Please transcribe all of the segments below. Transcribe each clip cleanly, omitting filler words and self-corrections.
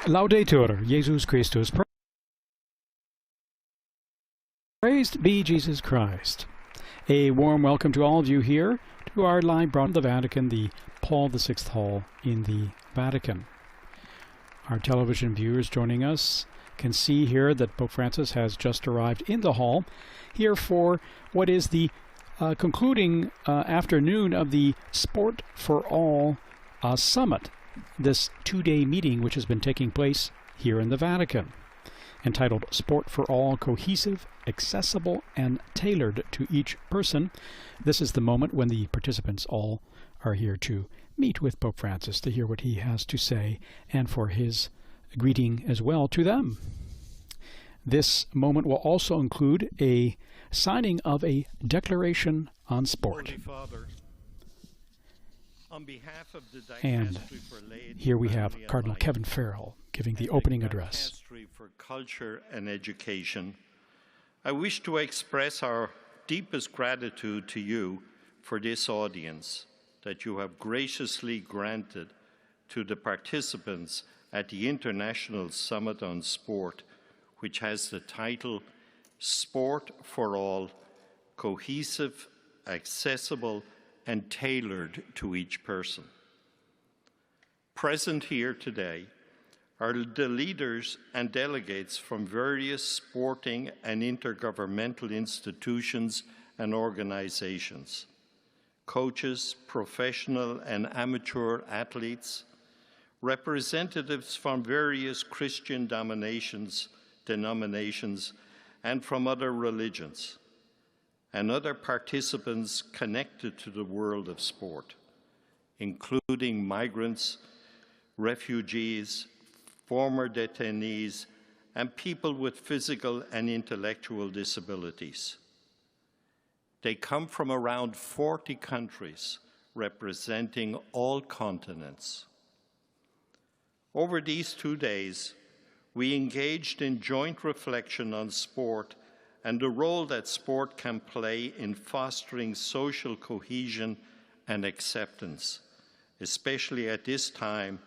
Laudetur Jesus Christus. Praised be Jesus Christ. A warm welcome to all of you here to our live broadcast from the Vatican, the Paul VI Hall in the Vatican. Our television viewers joining us can see here that Pope Francis has just arrived in the hall here for what is the concluding afternoon of the Sport for All Summit, this two-day meeting which has been taking place here in the Vatican, entitled Sport for All, Cohesive, Accessible, and Tailored to Each Person. This is the moment when the participants all are here to meet with Pope Francis to hear what he has to say and for his greeting as well to them. This moment will also include a signing of a declaration on sport. Holy Father, on behalf of the And Dicastery for Laity, here we have Family and Cardinal Life, Kevin Farrell giving the and opening address. Dicastery for Culture and Education, I wish to express our deepest gratitude to you for this audience that you have graciously granted to the participants at the International Summit on Sport, which has the title Sport for All, Cohesive, Accessible, and Tailored to Each Person. Present here today are the leaders and delegates from various sporting and intergovernmental institutions and organizations, coaches, professional and amateur athletes, representatives from various Christian denominations, and from other religions, and other participants connected to the world of sport, including migrants, refugees, former detainees, and people with physical and intellectual disabilities. They come from around 40 countries, representing all continents. Over these 2 days, we engaged in joint reflection on sport and the role that sport can play in fostering social cohesion and acceptance, especially at this time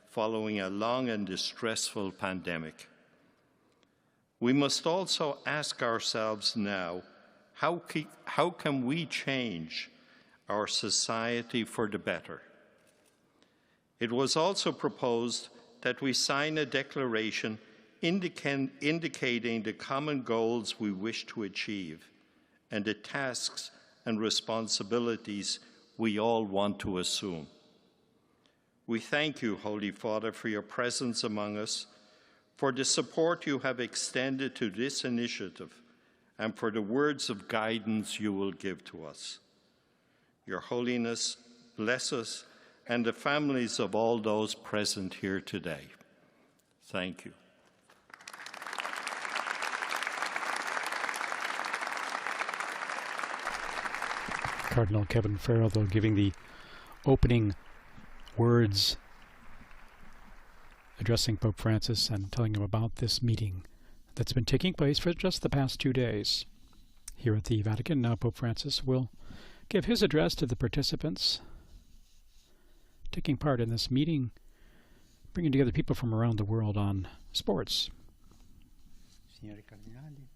following a long and distressful pandemic. We must also ask ourselves now, how can we change our society for the better? It was also proposed that we sign a declaration indicating the common goals we wish to achieve and the tasks and responsibilities we all want to assume. We thank you, Holy Father, for your presence among us, for the support you have extended to this initiative, and for the words of guidance you will give to us. Your Holiness, bless us and the families of all those present here today. Thank you. Cardinal Kevin Farrell, though, giving the opening words, addressing Pope Francis and telling him about this meeting that's been taking place for just the past 2 days here at the Vatican. Now Pope Francis will give his address to the participants taking part in this meeting, bringing together people from around the world on sports. Signori Cardinali,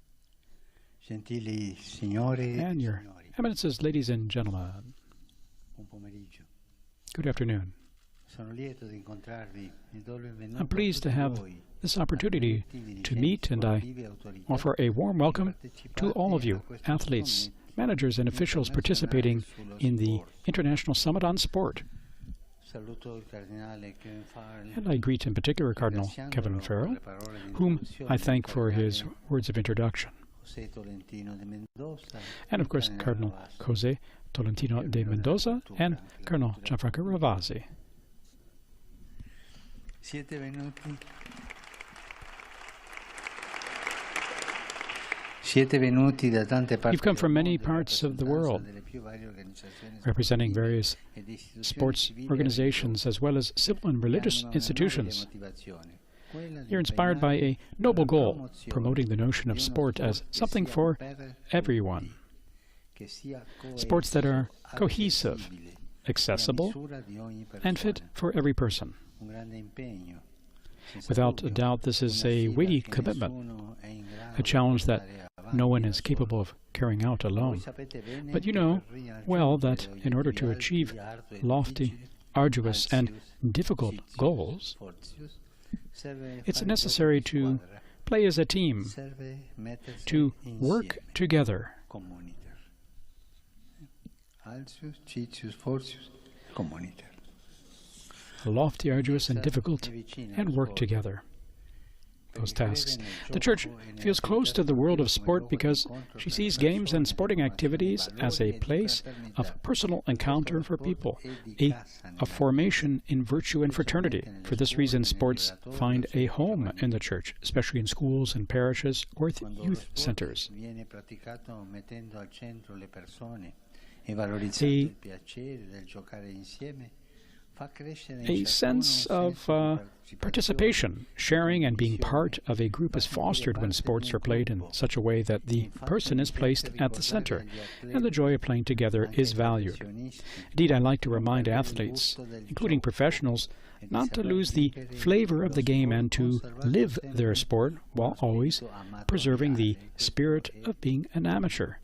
gentili signore, and your eminences, ladies and gentlemen, buon pomeriggio. good afternoon. Sono lieto di incontrarvi e do il benvenuto I'm pleased to a tutti have voi, this opportunity attività to meet, and I sportive, autorità, offer a warm welcome to all of you, athletes, managers, and officials participating in the International Summit on Sport. Saluto il Cardinale Kevin Farrell, And I greet in particular Cardinal Kevin Farrell, whom I thank for his words of introduction. José Tolentino de Mendoza, And of course, Cardinal Jose Tolentino de Mendoza and Cardinal Gianfranco Ravasi. Siete venuti da tante parti You've come from del many mondo, parts of the in world, rappresentanza delle più varie organizzazioni representing various ed istituzioni sports civili e organizations as well as civil and religious religiose, che hanno una institutions. nobile motivazione, quella di You're inspired by a noble goal, promozione promoting the notion of di uno sport as sport che something sia for per everyone. tutti, che sia Sports that are coeso, cohesive, accessibile, e a accessible, misura di ogni and fit persona. for every person. Un grande impegno Without a doubt, this is a weighty commitment, a challenge that no one is capable of carrying out alone. But you know well that in order to achieve lofty, arduous, and difficult goals, it's necessary to play as a team, to work together. Lofty, arduous, and difficult, and work together. Those tasks. The Church feels close to the world of sport because she sees games and sporting activities as a place of personal encounter for people, a formation in virtue and fraternity. For this reason, sports find a home in the Church, especially in schools and parishes or youth centers. A sense of participation, sharing, and being part of a group is fostered when sports are played in such a way that the person is placed at the center, and the joy of playing together is valued. Indeed, I like to remind athletes, including professionals, not to lose the flavor of the game and to live their sport while always preserving the spirit of being an amateur.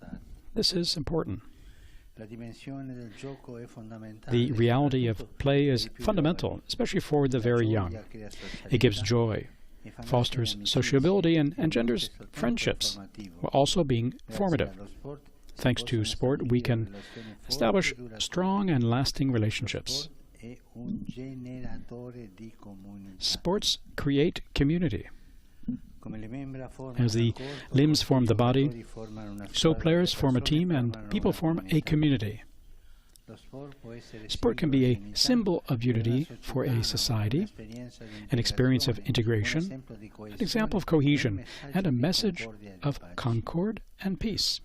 This is important. The reality of play is fundamental, especially for the very young. It gives joy, fosters sociability, and engenders friendships, while also being formative. Thanks to sport, we can establish strong and lasting relationships. Sports create community. As the limbs form the body, so players form a team and people form a community. Sport can be a symbol of unity for a society, an experience of integration, an example of cohesion, and a message of concord and peace.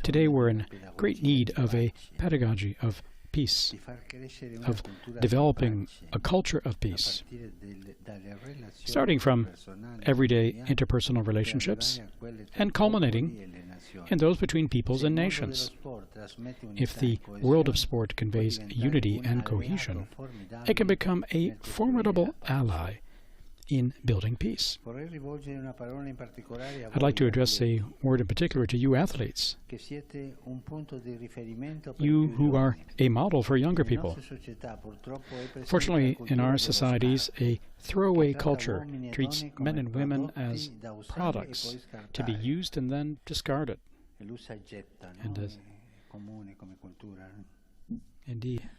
Today we're in great need of a pedagogy of peace, of developing a culture of peace, starting from everyday interpersonal relationships and culminating in those between peoples and nations. If the world of sport conveys unity and cohesion, it can become a formidable ally in building peace. I'd like to address a word in particular to you athletes, you who are a model for younger people. Fortunately, in our societies, a throwaway culture treats men and women as products to be used and then discarded. And indeed,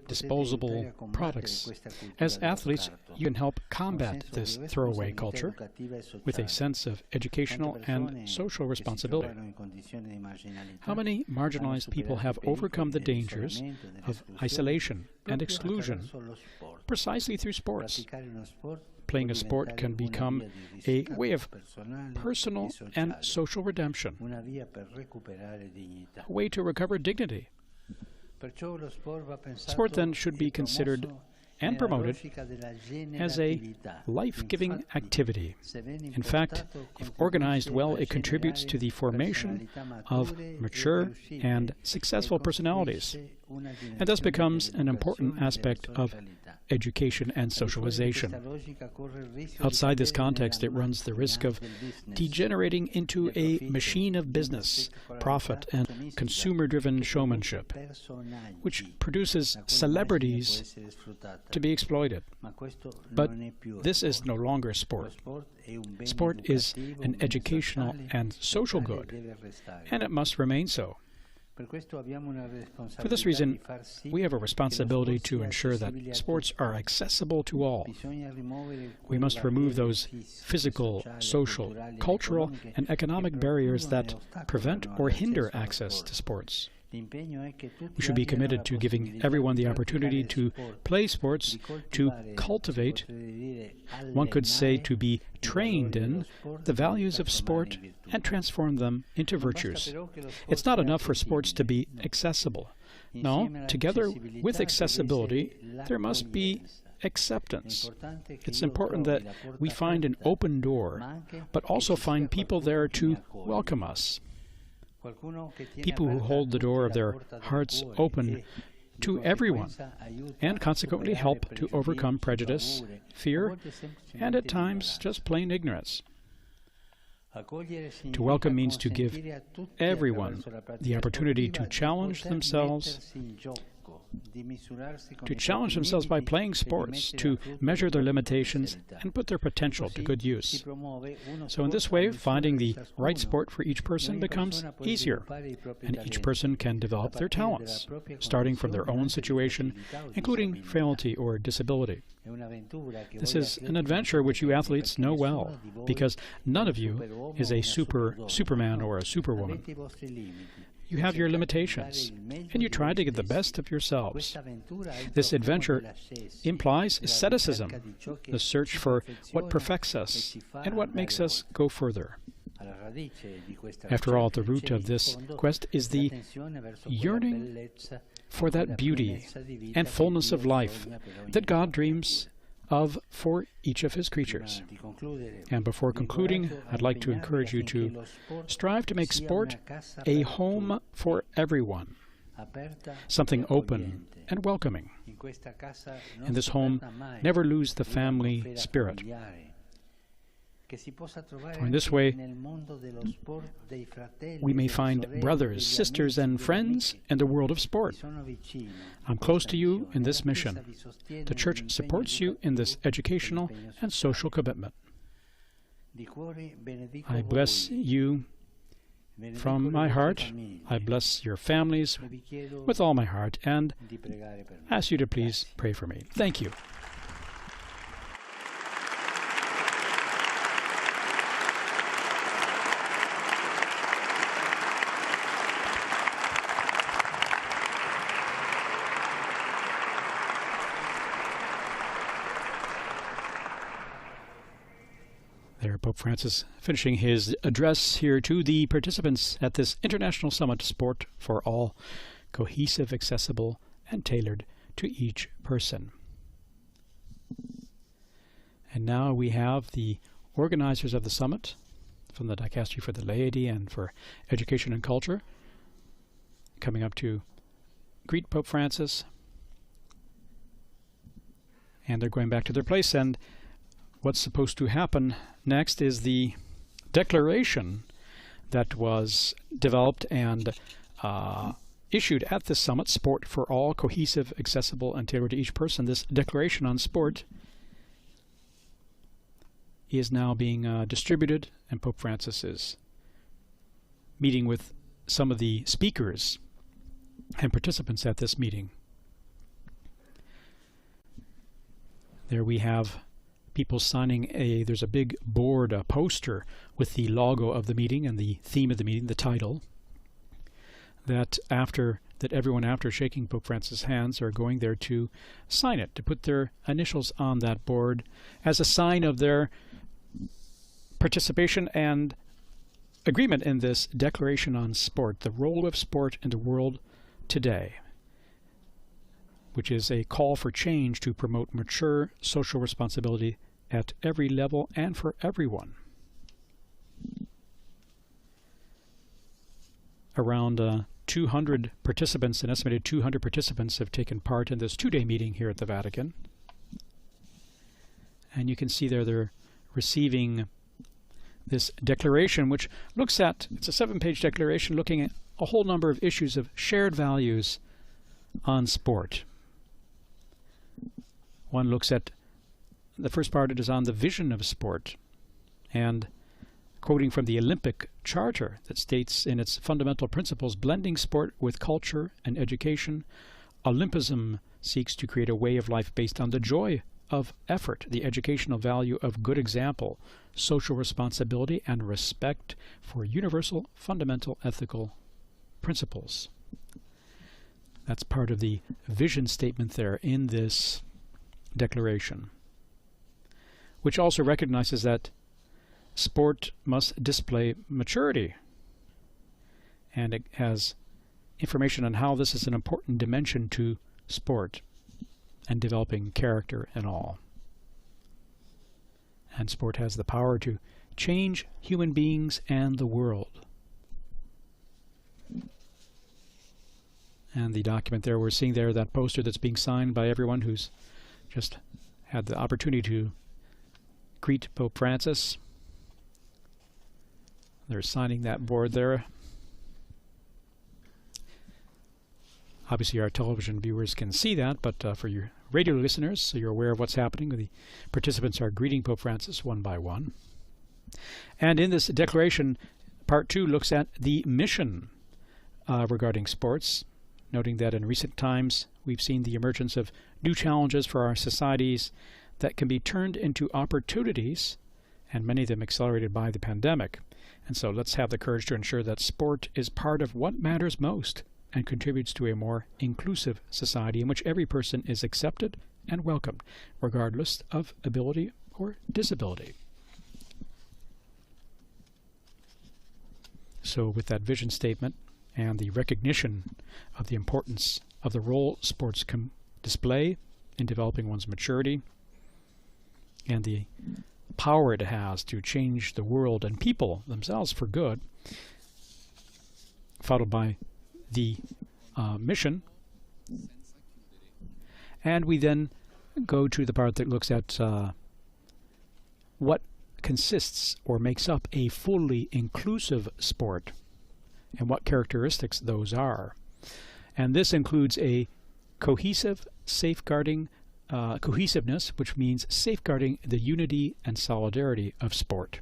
disposable products. As athletes, you can help combat this throwaway culture with a sense of educational and social responsibility. How many marginalized people have overcome the dangers of isolation and exclusion precisely through sports? Playing a sport can become a way of personal and social redemption, a way to recover dignity. Sport then should be considered and promoted as a life-giving activity. In fact, if organized well, it contributes to the formation of mature and successful personalities, and thus becomes an important aspect of education and socialization. Outside this context, it runs the risk of degenerating into a machine of business, profit, and consumer-driven showmanship, which produces celebrities to be exploited. But this is no longer sport. Sport is an educational and social good, and it must remain so. For this reason, we have a responsibility to ensure that sports are accessible to all. We must remove those physical, social, cultural, and economic barriers that prevent or hinder access to sports. We should be committed to giving everyone the opportunity to play sports, to cultivate, one could say to be trained in, the values of sport and transform them into virtues. It's not enough for sports to be accessible. No, together with accessibility, there must be acceptance. It's important that we find an open door, but also find people there to welcome us. People who hold the door of their hearts open to everyone, and consequently help to overcome prejudice, fear, and at times just plain ignorance. To welcome means to give everyone the opportunity to challenge themselves by playing sports, to measure their limitations and put their potential to good use. So in this way, finding the right sport for each person becomes easier, and each person can develop their talents, starting from their own situation, including frailty or disability. This is an adventure which you athletes know well, because none of you is a Superman or a Superwoman. You have your limitations, and you try to get the best of yourselves. This adventure implies asceticism, the search for what perfects us and what makes us go further. After all, at the root of this quest is the yearning for that beauty and fullness of life that God dreams of for each of His creatures. And before concluding, I'd like to encourage you to strive to make sport a home for everyone, something open and welcoming. In this home, never lose the family spirit. For in this way, we may find brothers, sisters, and friends in the world of sport. I'm close to you in this mission. The Church supports you in this educational and social commitment. I bless you from my heart. I bless your families with all my heart, and ask you to please pray for me. Thank you. There, Pope Francis finishing his address here to the participants at this International Summit, Sport for All, cohesive, accessible, and tailored to each person. And now we have the organizers of the summit from the Dicastery for the Laity and for Education and Culture coming up to greet Pope Francis. And they're going back to their place, and what's supposed to happen next is the declaration that was developed and issued at this summit, Sport for All, cohesive, accessible, and tailored to each person. This declaration on sport is now being distributed, and Pope Francis is meeting with some of the speakers and participants at this meeting. There we have people signing there's a big board, a poster with the logo of the meeting and the theme of the meeting, the title, that everyone after shaking Pope Francis' hands are going there to sign it, to put their initials on that board as a sign of their participation and agreement in this declaration on sport, the role of sport in the world today, which is a call for change to promote mature social responsibility at every level and for everyone. Around 200 participants, an estimated 200 participants, have taken part in this two-day meeting here at the Vatican. And you can see there they're receiving this declaration, which looks at, it's a 7-page declaration looking at a whole number of issues of shared values on sport. One looks at, the first part it is on the vision of sport, and quoting from the Olympic Charter that states in its fundamental principles, blending sport with culture and education, Olympism seeks to create a way of life based on the joy of effort, the educational value of good example, social responsibility, and respect for universal fundamental ethical principles. That's part of the vision statement there in this declaration, which also recognizes that sport must display maturity, and it has information on how this is an important dimension to sport and developing character and all. And sport has the power to change human beings and the world. And the document there, we're seeing there that poster that's being signed by everyone who's just had the opportunity to greet Pope Francis. They're signing that board there. Obviously our television viewers can see that, but for your radio listeners, so you're aware of what's happening, the participants are greeting Pope Francis one by one. And in this declaration, Part 2 looks at the mission regarding sports, noting that in recent times we've seen the emergence of new challenges for our societies that can be turned into opportunities, and many of them accelerated by the pandemic. And so let's have the courage to ensure that sport is part of what matters most and contributes to a more inclusive society in which every person is accepted and welcomed, regardless of ability or disability. So with that vision statement and the recognition of the importance of the role sports can display in developing one's maturity and the power it has to change the world and people themselves for good, followed by the mission. And we then go to the part that looks at what consists or makes up a fully inclusive sport and what characteristics those are. And this includes a cohesive, safeguarding cohesiveness, which means safeguarding the unity and solidarity of sport.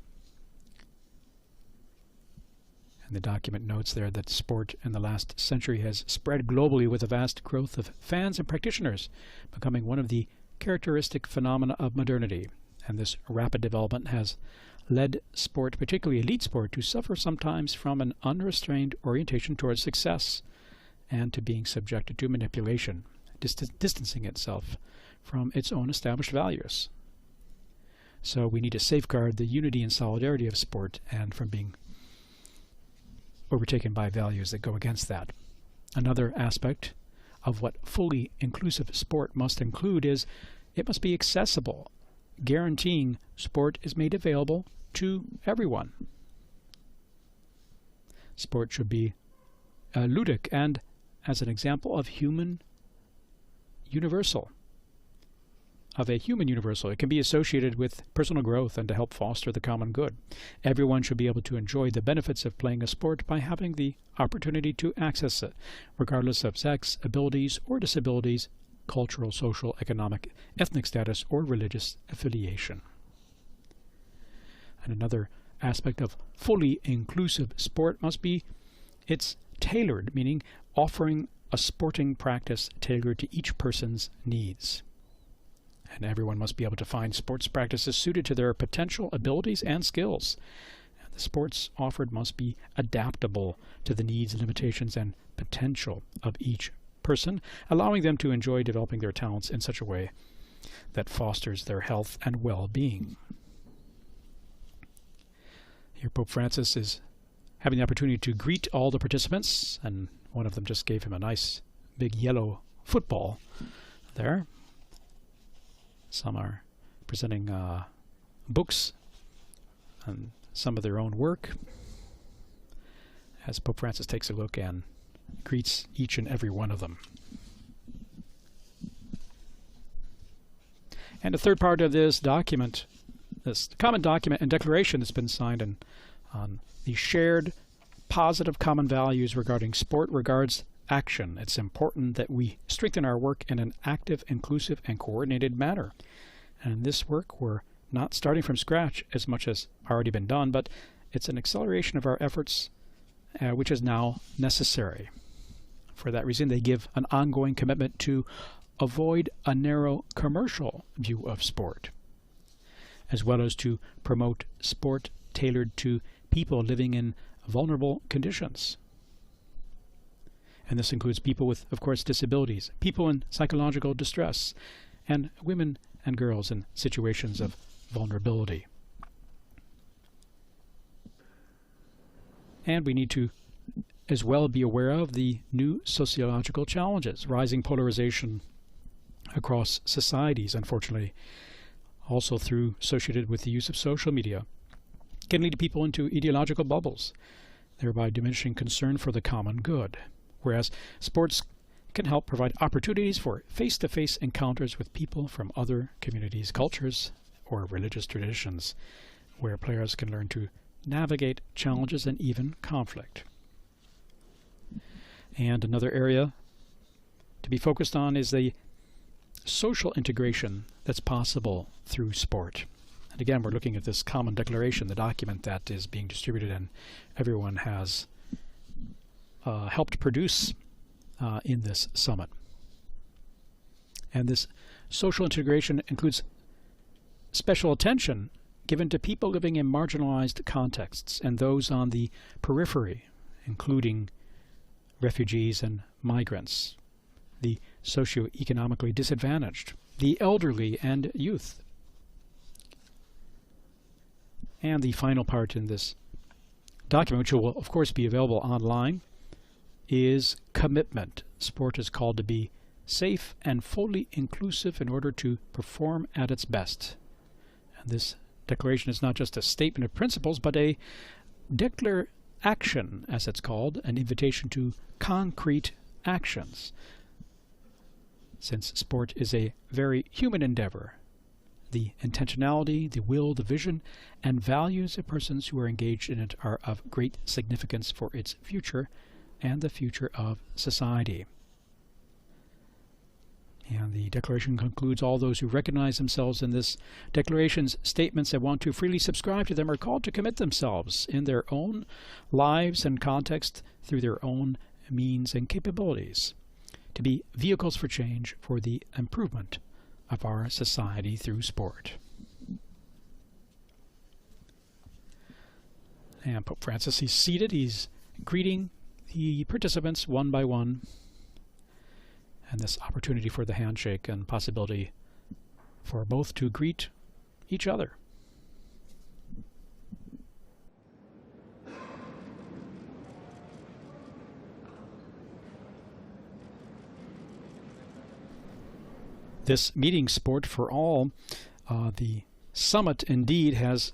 And the document notes there that sport in the last century has spread globally with a vast growth of fans and practitioners, becoming one of the characteristic phenomena of modernity. And this rapid development has led sport, particularly elite sport, to suffer sometimes from an unrestrained orientation towards success and to being subjected to manipulation, distancing itself from its own established values. So we need to safeguard the unity and solidarity of sport and from being overtaken by values that go against that. Another aspect of what fully inclusive sport must include is it must be accessible, guaranteeing sport is made available to everyone. Sport should be ludic and, as an example, of a human universal. It can be associated with personal growth and to help foster the common good. Everyone should be able to enjoy the benefits of playing a sport by having the opportunity to access it, regardless of sex, abilities, or disabilities, cultural, social, economic, ethnic status, or religious affiliation. And another aspect of fully inclusive sport must be it's tailored, meaning offering a sporting practice tailored to each person's needs. And everyone must be able to find sports practices suited to their potential, abilities, and skills. And the sports offered must be adaptable to the needs, limitations, and potential of each person, allowing them to enjoy developing their talents in such a way that fosters their health and well-being. Here Pope Francis is having the opportunity to greet all the participants, and one of them just gave him a nice big yellow football there. Some are presenting books and some of their own work as Pope Francis takes a look and greets each and every one of them. And the third part of this document, this common document and declaration that's been signed on the shared positive common values regarding sport regards action. It's important that we strengthen our work in an active, inclusive, and coordinated manner. And in this work, we're not starting from scratch as much as already been done, but it's an acceleration of our efforts, which is now necessary. For that reason, they give an ongoing commitment to avoid a narrow commercial view of sport, as well as to promote sport tailored to people living in vulnerable conditions. And this includes people with, of course, disabilities, people in psychological distress, and women and girls in situations of vulnerability. And we need to as well be aware of the new sociological challenges, rising polarization across societies, unfortunately, also associated with the use of social media, can lead people into ideological bubbles, thereby diminishing concern for the common good. Whereas sports can help provide opportunities for face-to-face encounters with people from other communities, cultures, or religious traditions, where players can learn to navigate challenges and even conflict. And another area to be focused on is the social integration that's possible through sport. And again, we're looking at this common declaration, the document that is being distributed and everyone has helped produce in this summit. And this social integration includes special attention given to people living in marginalized contexts and those on the periphery, including refugees and migrants, the socioeconomically disadvantaged, the elderly, and youth. And the final part in this document, which will of course be available online, is commitment. Sport is called to be safe and fully inclusive in order to perform at its best. And this declaration is not just a statement of principles, but a declaration, as it's called, an invitation to concrete actions. Since sport is a very human endeavor, the intentionality, the will, the vision, and values of persons who are engaged in it are of great significance for its future and the future of society. And the declaration concludes, all those who recognize themselves in this declaration's statements and want to freely subscribe to them are called to commit themselves in their own lives and context through their own means and capabilities to be vehicles for change for the improvement of our society through sport. And Pope Francis, he's seated, he's greeting the participants one by one, and this opportunity for the handshake and possibility for both to greet each other. This meeting, Sport for All, the summit indeed has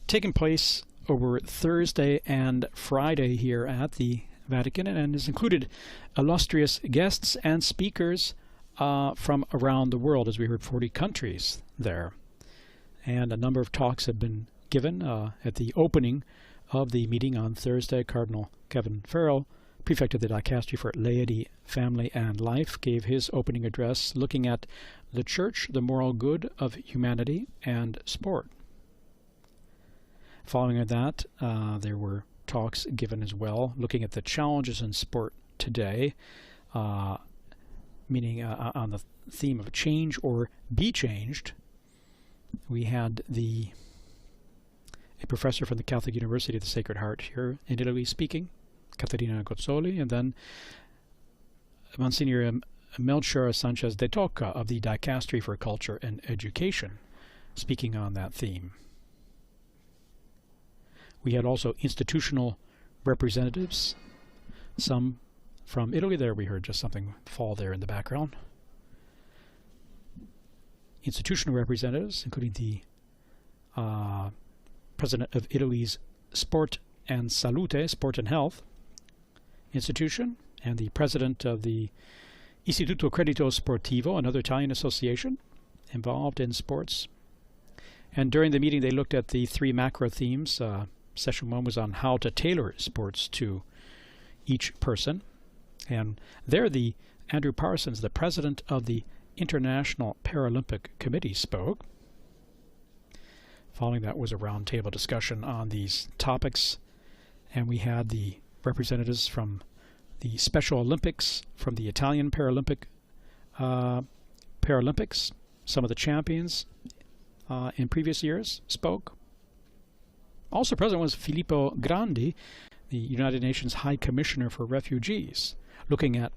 taken place over Thursday and Friday here at the Vatican, and has included illustrious guests and speakers from around the world, as we heard 40 countries there. And a number of talks have been given at the opening of the meeting on Thursday. Cardinal Kevin Farrell, Prefect of the Dicastery for Laity, Family and Life, gave his opening address looking at the Church, the moral good of humanity, and sport. Following that, there were talks given as well, looking at the challenges in sport today, meaning on the theme of change or be changed. We had a professor from the Catholic University of the Sacred Heart here in Italy speaking, Caterina Gozzoli, and then Monsignor Melchior Sanchez de Toca of the Dicastery for Culture and Education speaking on that theme. We had also institutional representatives, some from Italy. There we heard just something fall there in the background. Institutional representatives, including the President of Italy's Sport and Salute, Sport and Health Institution, and the President of the Istituto Credito Sportivo, another Italian association involved in sports. And during the meeting they looked at the three macro themes. Session 1 was on how to tailor sports to each person. And there Andrew Parsons, the president of the International Paralympic Committee, spoke. Following that was a roundtable discussion on these topics. And we had the representatives from the Special Olympics, from the Italian Paralympics, some of the champions in previous years spoke. Also present was Filippo Grandi, the United Nations High Commissioner for Refugees, looking at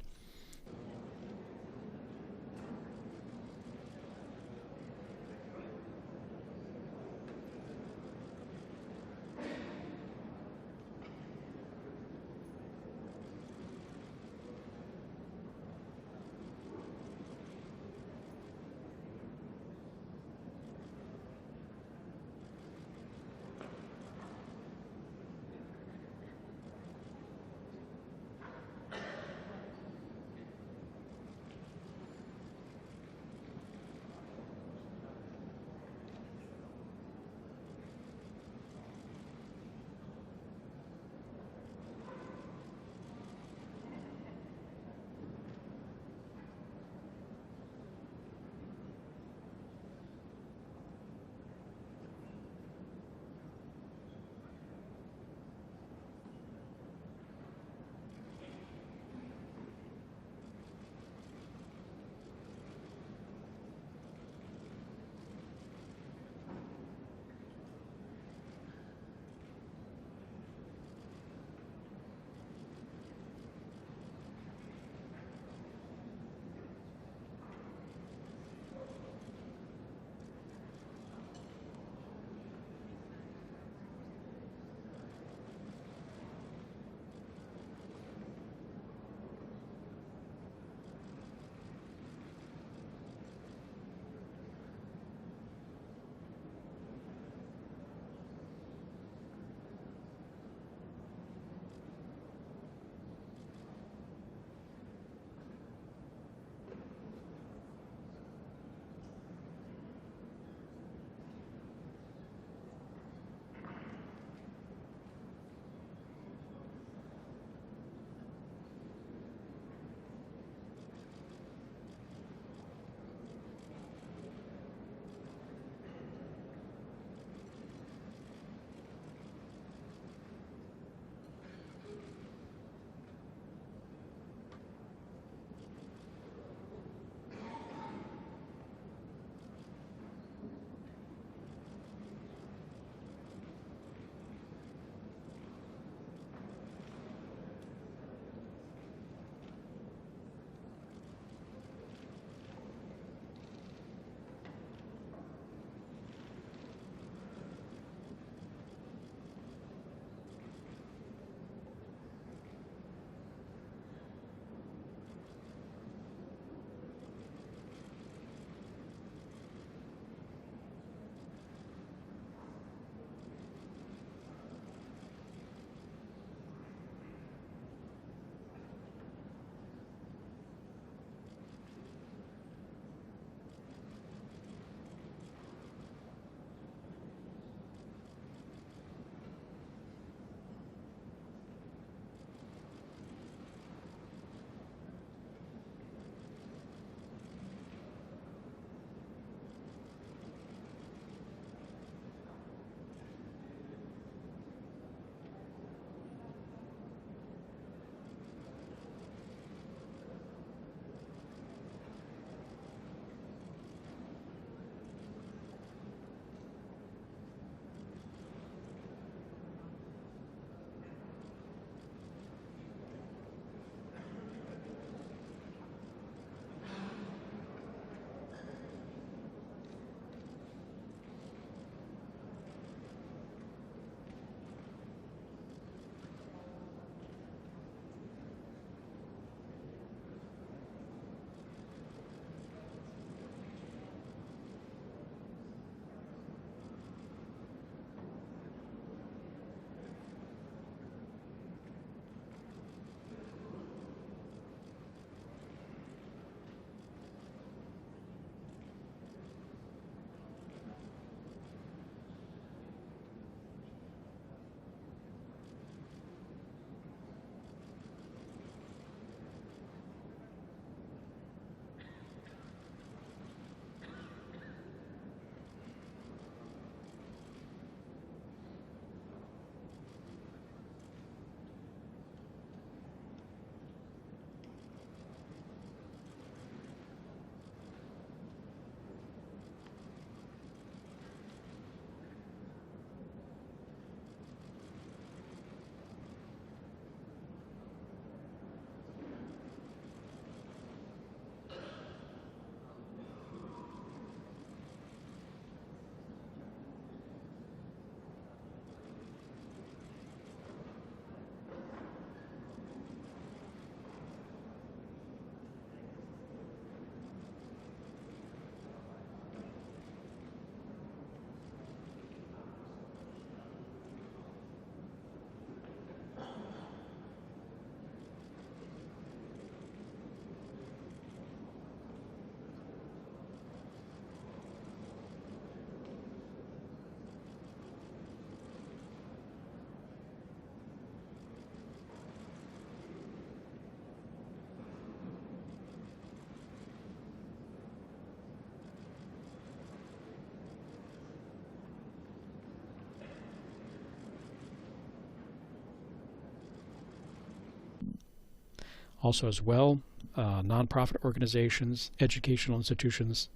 also as well nonprofit organizations, educational institutions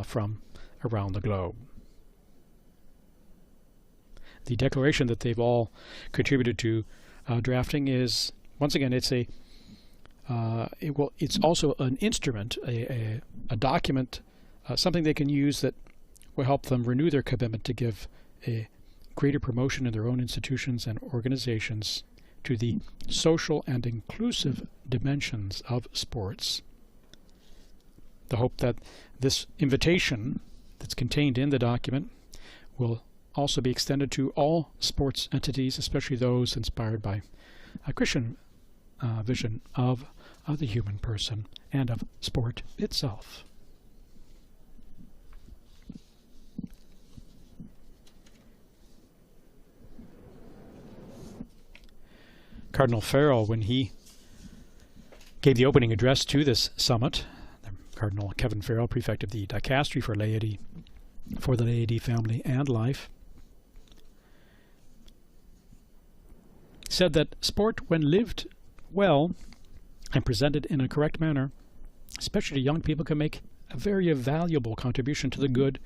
from around the globe. The declaration that they've all contributed to drafting is, once again, it's it's also an instrument, a document, something they can use that will help them renew their commitment to give a greater promotion in their own institutions and organizations to the social and inclusive dimensions of sports. The hope that this invitation that's contained in the document will also be extended to all sports entities, especially those inspired by a Christian vision of the human person and of sport itself. Cardinal Farrell, when he gave the opening address to this summit, Cardinal Kevin Farrell, prefect of the Dicastery for Laity, for the Laity, Family, and Life, said that sport, when lived well and presented in a correct manner, especially to young people, can make a very valuable contribution to the good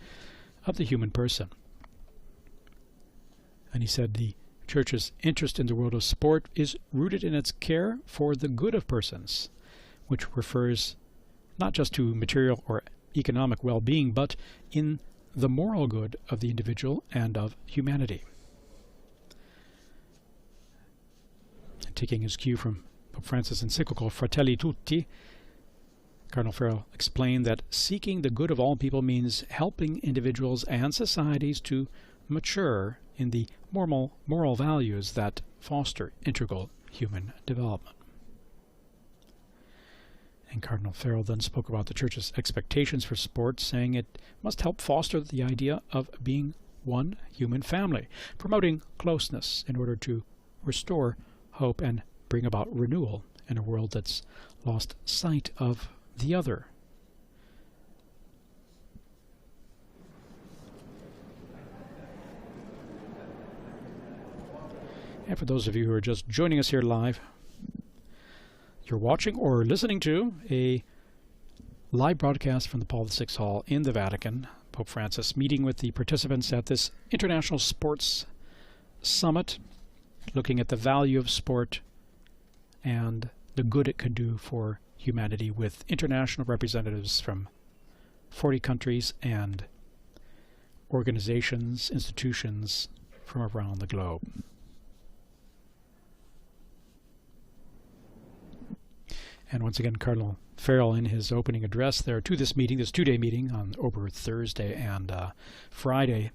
of the human person. And he said the Church's interest in the world of sport is rooted in its care for the good of persons, which refers not just to material or economic well-being, but in the moral good of the individual and of humanity. And taking his cue from Pope Francis' encyclical Fratelli Tutti, Cardinal Farrell explained that seeking the good of all people means helping individuals and societies to mature in the moral values that foster integral human development. And Cardinal Farrell then spoke about the Church's expectations for sports, saying it must help foster the idea of being one human family, promoting closeness in order to restore hope and bring about renewal in a world that's lost sight of the other. And for those of you who are just joining us here live, you're watching or listening to a live broadcast from the Paul VI Hall in the Vatican. Pope Francis meeting with the participants at this International Sports Summit, looking at the value of sport and the good it can do for humanity, with international representatives from 40 countries and organizations, institutions from around the globe. And once again, Cardinal Farrell, in his opening address there to this meeting, this two-day meeting on over Thursday and Friday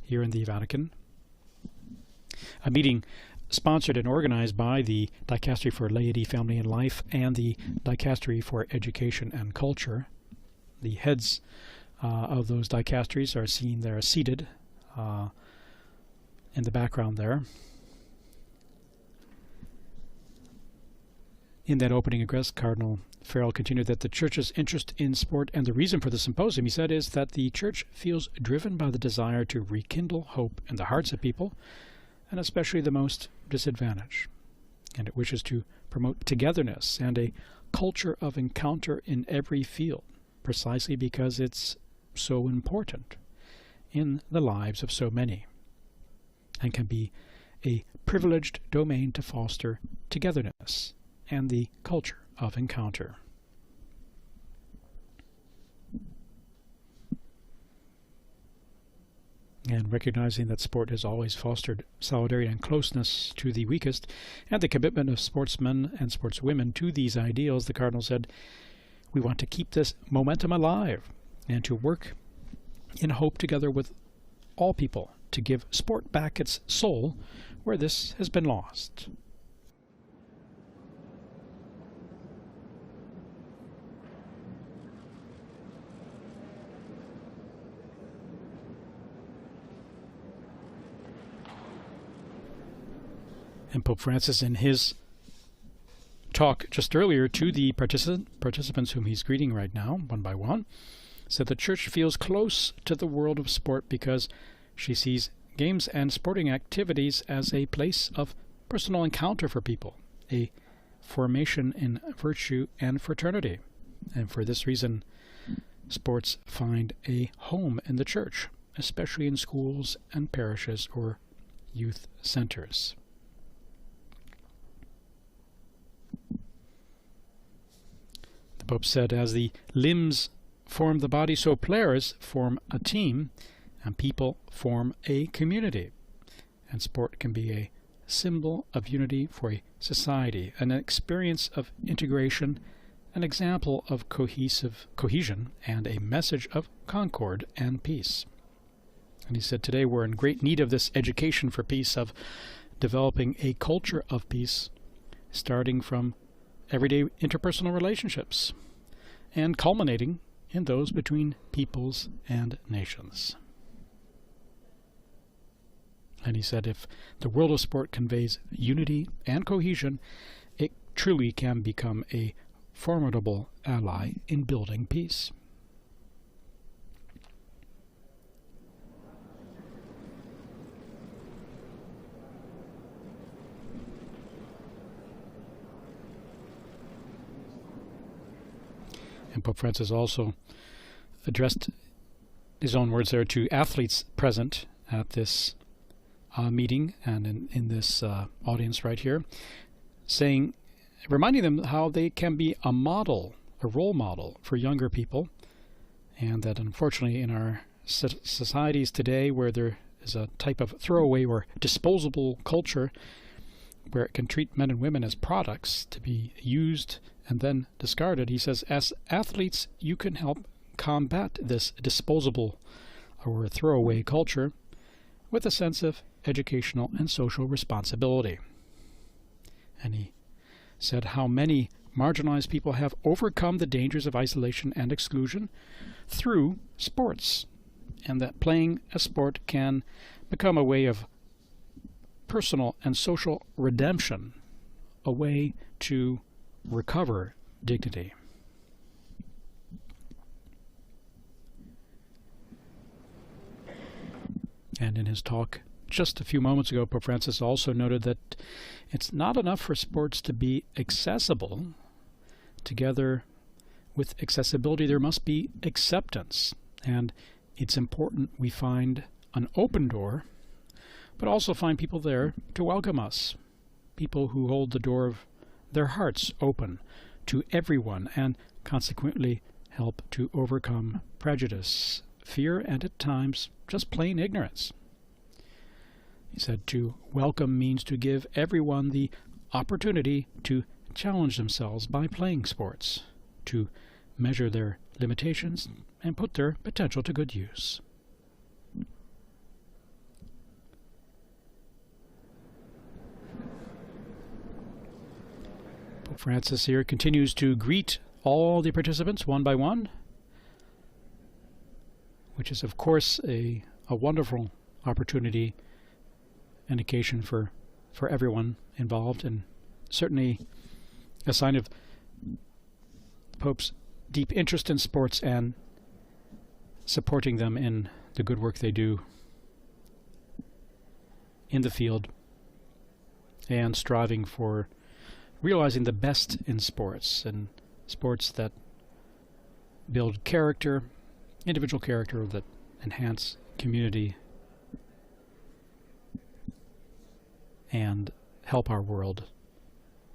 here in the Vatican, a meeting sponsored and organized by the Dicastery for Laity, Family, and Life and the Dicastery for Education and Culture. The heads of those dicasteries are seen there, seated in the background there. In that opening address, Cardinal Farrell continued that the Church's interest in sport, and the reason for the symposium, he said, is that the Church feels driven by the desire to rekindle hope in the hearts of people, and especially the most disadvantaged. And it wishes to promote togetherness and a culture of encounter in every field, precisely because it's so important in the lives of so many, and can be a privileged domain to foster togetherness and the culture of encounter. And recognizing that sport has always fostered solidarity and closeness to the weakest, and the commitment of sportsmen and sportswomen to these ideals, the Cardinal said, we want to keep this momentum alive and to work in hope together with all people to give sport back its soul where this has been lost. And Pope Francis, in his talk just earlier to the participants whom he's greeting right now, one by one, said the Church feels close to the world of sport because she sees games and sporting activities as a place of personal encounter for people, a formation in virtue and fraternity. And for this reason, sports find a home in the church, especially in schools and parishes or youth centers. The Pope said, as the limbs form the body, so players form a team, and people form a community. And sport can be a symbol of unity for a society, an experience of integration, an example of cohesion, and a message of concord and peace. And he said, today we're in great need of this education for peace, of developing a culture of peace, starting from everyday interpersonal relationships, and culminating in those between peoples and nations. And he said, if the world of sport conveys unity and cohesion, it truly can become a formidable ally in building peace. And Pope Francis also addressed his own words there to athletes present at this meeting and in this audience right here, saying, reminding them how they can be a model, a role model for younger people, and that unfortunately in our societies today, where there is a type of throwaway or disposable culture where it can treat men and women as products to be used and then discarded, he says, as athletes, you can help combat this disposable or throwaway culture with a sense of educational and social responsibility. And he said how many marginalized people have overcome the dangers of isolation and exclusion through sports, and that playing a sport can become a way of personal and social redemption, a way to recover dignity. And in his talk just a few moments ago, Pope Francis also noted that it's not enough for sports to be accessible. Together with accessibility, there must be acceptance. And it's important we find an open door, but also find people there to welcome us. People who hold the door of their hearts open to everyone and consequently help to overcome prejudice, fear, and at times just plain ignorance. He said to welcome means to give everyone the opportunity to challenge themselves by playing sports, to measure their limitations and put their potential to good use. Pope Francis here continues to greet all the participants one by one, which is of course a wonderful opportunity and occasion for everyone involved, and certainly a sign of the Pope's deep interest in sports and supporting them in the good work they do in the field and striving for realizing the best in sports, and sports that build character, individual character, that enhance community and help our world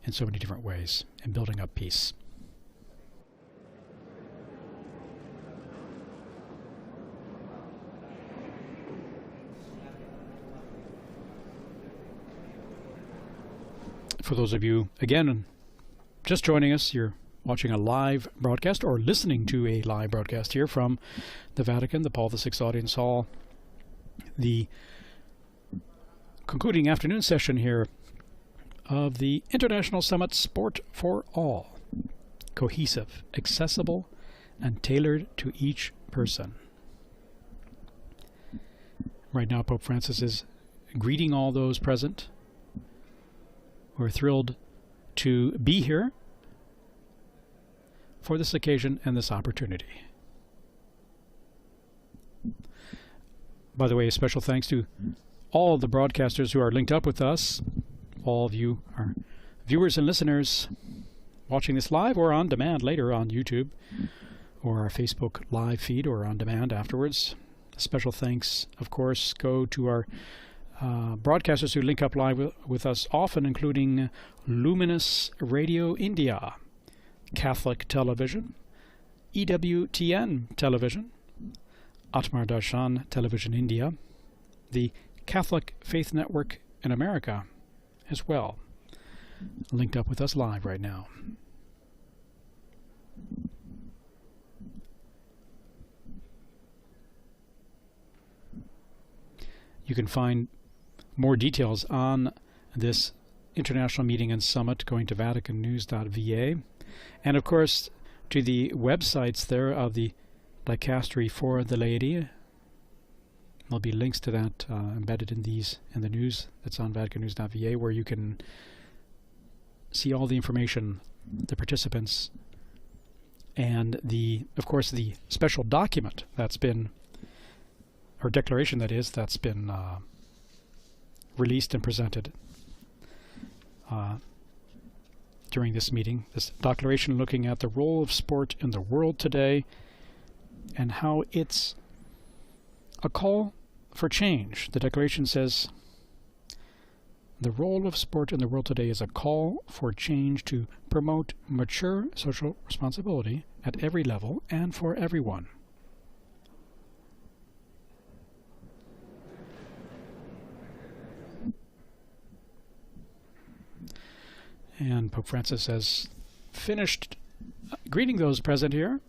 in so many different ways in building up peace. For those of you, again, just joining us, you're watching a live broadcast or listening to a live broadcast here from the Vatican, the Paul VI Audience Hall, the concluding afternoon session here of the International Summit Sport for All, cohesive, accessible, and tailored to each person. Right now, Pope Francis is greeting all those present. We're thrilled to be here for this occasion and this opportunity. By the way, a special thanks to all of the broadcasters who are linked up with us. All of you are viewers and listeners watching this live or on demand later on YouTube or our Facebook live feed or on demand afterwards. Special thanks, of course, go to our broadcasters who link up live with us often, including Luminous Radio India, Catholic Television, EWTN Television, Atmar Darshan Television India, the Catholic Faith Network in America as well, linked up with us live right now. You can find more details on this international meeting and summit going to vaticannews.va, and of course to the websites there of the Dicastery for the Laity. There'll be links to that embedded in the news that's on vaticannews.va, where you can see all the information, the participants, and of course the special document that's been, or declaration that is, that's been released and presented during this meeting. This declaration looking at the role of sport in the world today and how it's a call for change. The declaration says, the role of sport in the world today is a call for change to promote mature social responsibility at every level and for everyone. And Pope Francis has finished greeting those present here.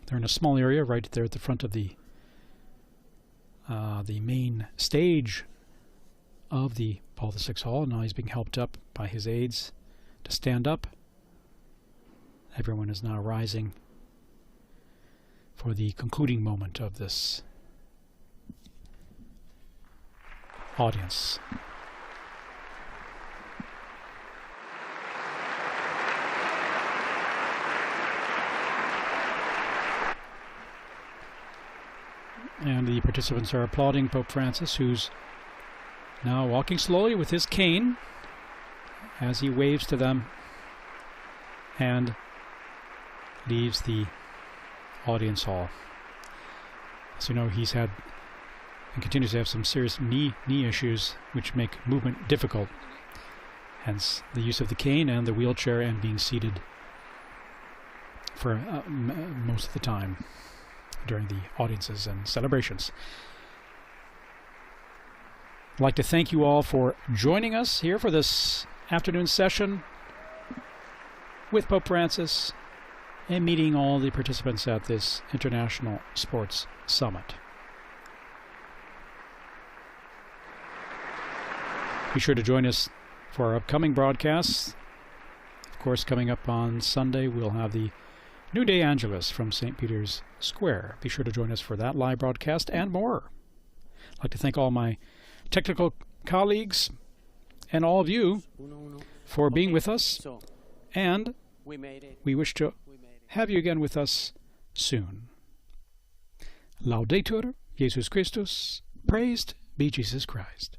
They're in a small area right there at the front of the main stage of the Paul VI Hall. Now he's being helped up by his aides to stand up. Everyone is now rising for the concluding moment of this audience. And the participants are applauding Pope Francis, who's now walking slowly with his cane as he waves to them and leaves the audience hall. As you know, he's had and continues to have some serious knee issues which make movement difficult. Hence the use of the cane and the wheelchair and being seated for most of the time during the audiences and celebrations. I'd like to thank you all for joining us here for this afternoon session with Pope Francis and meeting all the participants at this International Sports Summit. Be sure to join us for our upcoming broadcasts. Of course, coming up on Sunday, we'll have the New Day Angelus from St. Peter's Square. Be sure to join us for that live broadcast and more. I'd like to thank all my technical colleagues and all of you for being with us, and we wish to have you again with us soon. Laudetur Jesus Christus, praised be Jesus Christ.